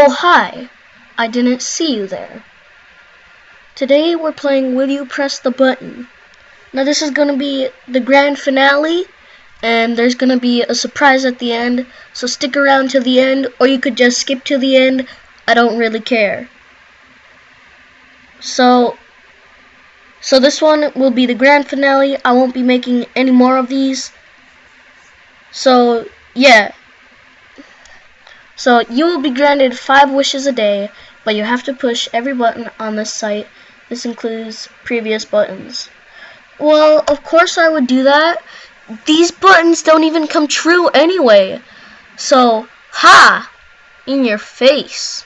Oh hi, I didn't see you there. Today we're playing Will You Press the Button. Now this is going to be the grand finale, and there's going to be a surprise at the end, so stick around till the end, or you could just skip to the end. I don't really care. So this one will be the grand finale. I won't be making any more of these. So yeah. So you will be granted 5 wishes a day, but you have to push every button on this site. This includes previous buttons. Well, of course I would do that. These buttons don't even come true anyway. So, ha! In your face.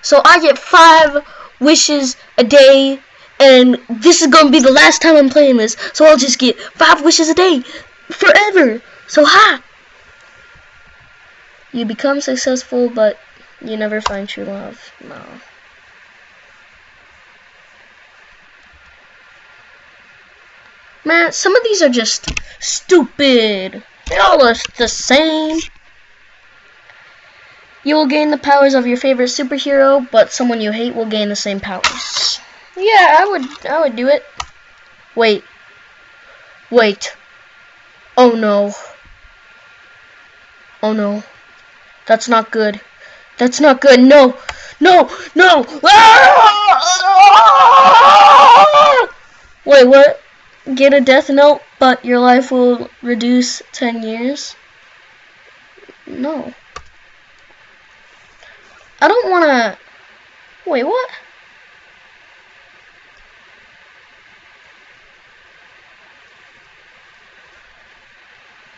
So I get 5 wishes a day, and this is gonna be the last time I'm playing this. So I'll just get 5 wishes a day forever. So ha! You become successful, but you never find true love. No. Man, some of these are just stupid. They're all the same. You will gain the powers of your favorite superhero, but someone you hate will gain the same powers. Yeah, I would do it. Wait. Oh no. Oh no. That's not good. That's not good. No. Wait, what? Get a death note, but your life will reduce 10 years? No. I don't wanna... Wait, what?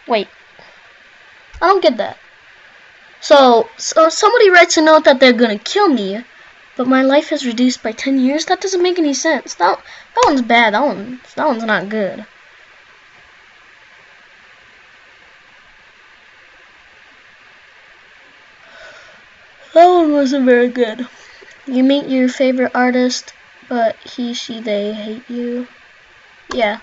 Wait. I don't get that. So somebody writes a note that they're gonna kill me, but my life is reduced by 10 years? That doesn't make any sense. That one's bad. That one's not good. That one wasn't very good. You meet your favorite artist, but he, she, they hate you. Yeah.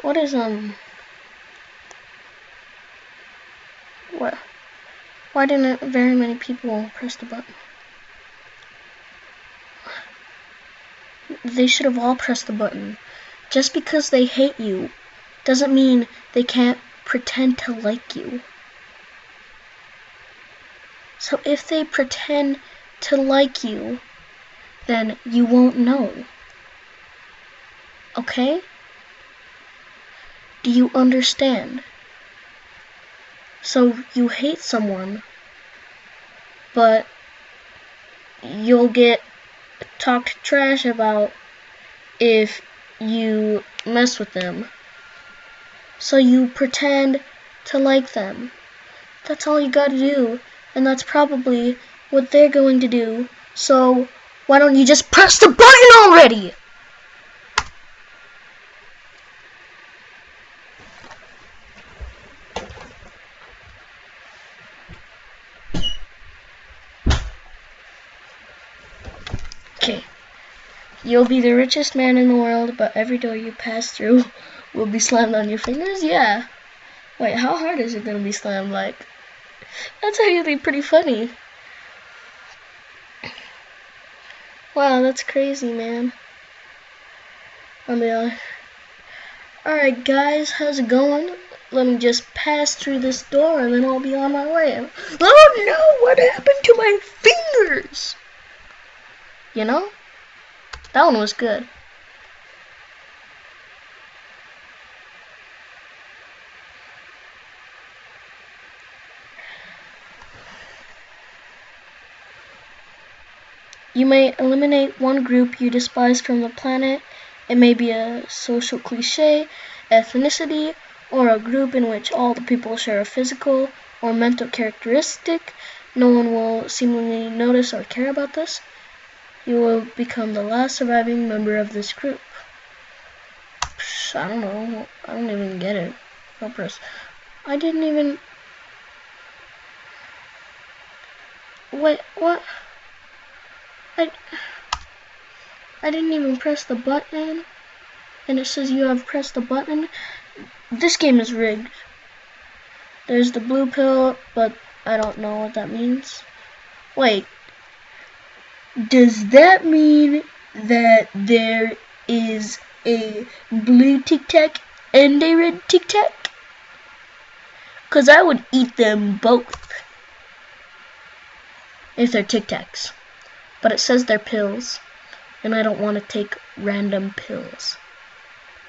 What is, what? Why didn't very many people press the button? They should have all pressed the button. Just because they hate you doesn't mean they can't pretend to like you. So if they pretend to like you, then you won't know. Okay? Do you understand? So you hate someone, but you'll get talked trash about if you mess with them. So you pretend to like them. That's all you gotta do, and that's probably what they're going to do. So why don't you just press the button already? Okay. You'll be the richest man in the world, but every door you pass through will be slammed on your fingers? Yeah. Wait, how hard is it gonna be slammed? Like, that's actually pretty funny. Wow, that's crazy, man. I'll be like, alright guys, how's it going? Let me just pass through this door and then I'll be on my way. Oh no, what happened to my fingers? You know? That one was good. You may eliminate one group you despise from the planet. It may be a social cliché, ethnicity, or a group in which all the people share a physical or mental characteristic. No one will seemingly notice or care about this. You will become the last surviving member of this group. I don't know. I don't even get it. No press. I didn't even... Wait, what? I didn't even press the button, and it says you have pressed the button. This game is rigged. There's the blue pill, but I don't know what that means. Wait, does that mean that there is a blue Tic Tac and a red Tic Tac? Cause I would eat them both if they're Tic Tacs. But it says they're pills, and I don't want to take random pills.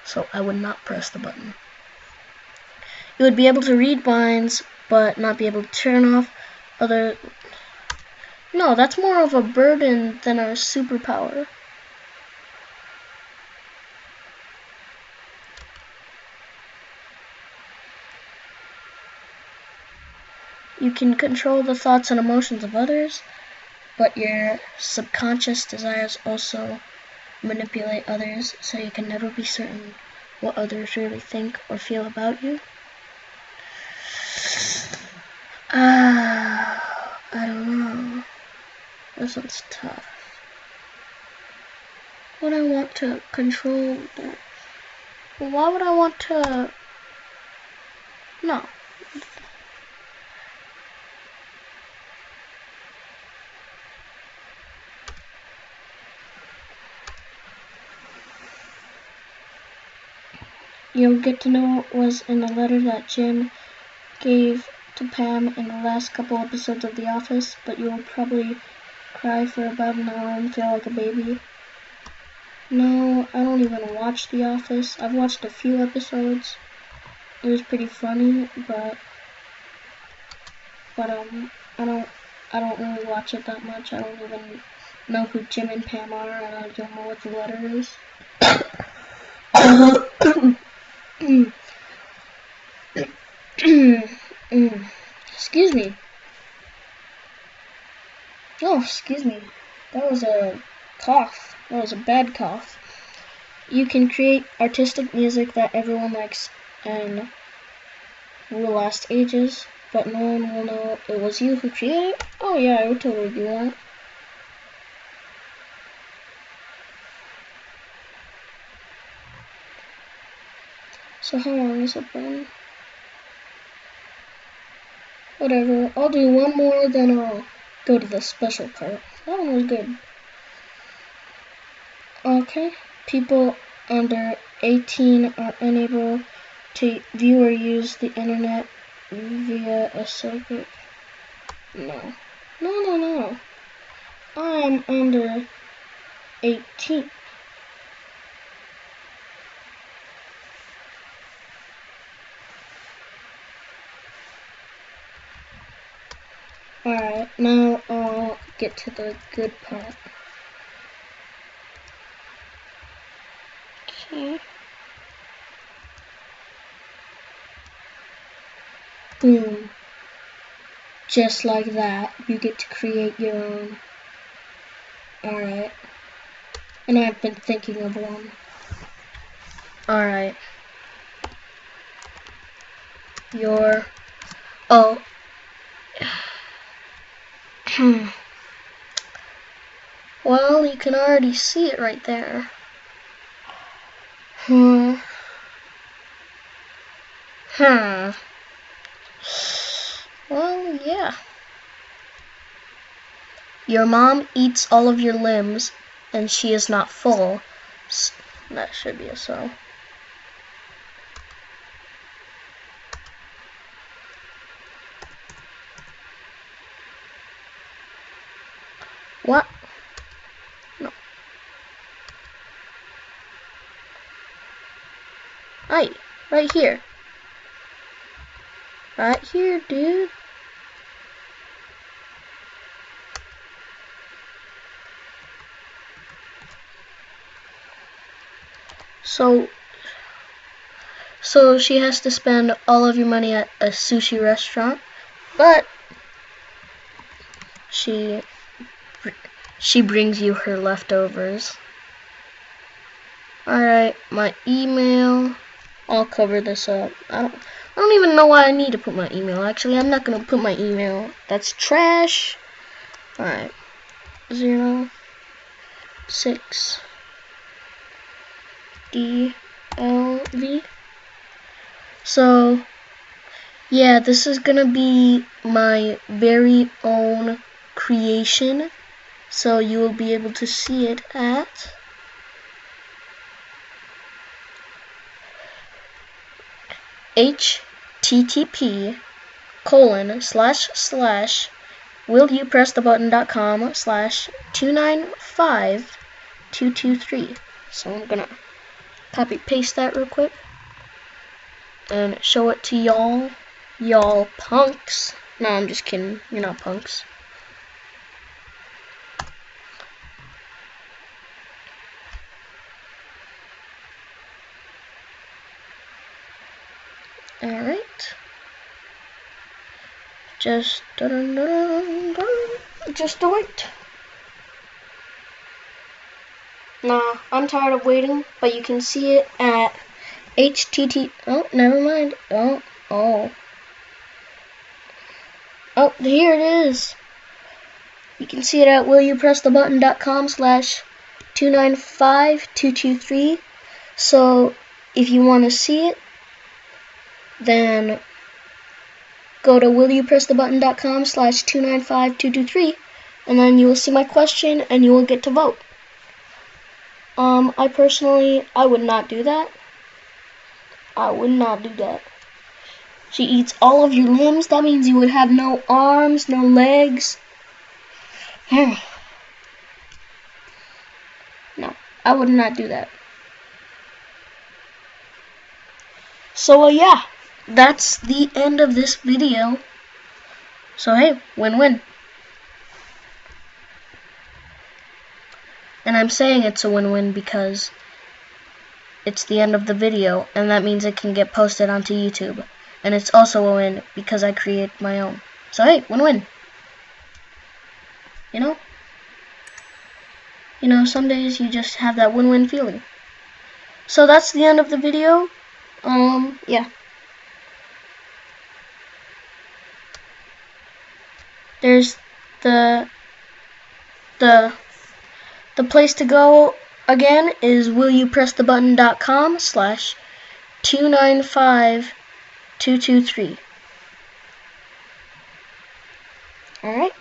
So I would not press the button. You would be able to read minds, but not be able to turn off other... No, that's more of a burden than a superpower. You can control the thoughts and emotions of others, but your subconscious desires also manipulate others, so you can never be certain what others really think or feel about you. I don't know. This one's tough. Would I want to control that? Why would I want to... No. You'll get to know what was in the letter that Jim gave to Pam in the last couple episodes of The Office, but you'll probably cry for about an hour and feel like a baby. No, I don't even watch The Office. I've watched a few episodes. It was pretty funny, but I don't really watch it that much. I don't even know who Jim and Pam are, and I don't know what the letter is. Excuse me. Oh, excuse me. That was a cough. That was a bad cough. You can create artistic music that everyone likes and will last ages, but no one will know it was you who created it. Oh yeah, I would totally do that. So how long is it been? Whatever, I'll do one more, then I'll go to the special part. That one was good. Okay, people under 18 are unable to view or use the internet via a circuit. No. No. I'm under 18. Alright, now I'll get to the good part. Okay. Boom. Just like that, you get to create your own. Alright. And I've been thinking of one. Alright. Oh. Well, you can already see it right there. Well, yeah. Your mom eats all of your limbs, and she is not full. That should be a so. What? No. Right here. Right here, dude. So she has to spend all of your money at a sushi restaurant, but she brings you her leftovers. Alright, my email. I'll cover this up. I don't even know why I need to put my email. Actually, I'm not gonna put my email. That's trash. Alright. 0, 6, DLV. So yeah, this is gonna be my very own creation, so you will be able to see it at http://willyoupressthebutton.com/2952223. So I'm gonna copy paste that real quick and show it to y'all punks. No, I'm just kidding, you're not punks. Alright. Just wait. Nah, I'm tired of waiting, but you can see it at oh, never mind. Oh, here it is. You can see it at willyoupressthebutton.com/295223. So if you want to see it, then go to willyoupressthebutton.com/295223, and then you will see my question and you will get to vote. I personally, I would not do that. I would not do that. She eats all of your limbs. That means you would have no arms, no legs. No, I would not do that. So, yeah, that's the end of this video. So, hey, win-win. And I'm saying it's a win-win because it's the end of the video, and that means it can get posted onto YouTube. And it's also a win because I create my own. So hey, win-win. You know, some days you just have that win-win feeling. So that's the end of the video. Yeah. There's the place to go again is willyoupressthebutton.com/2952223. Alright.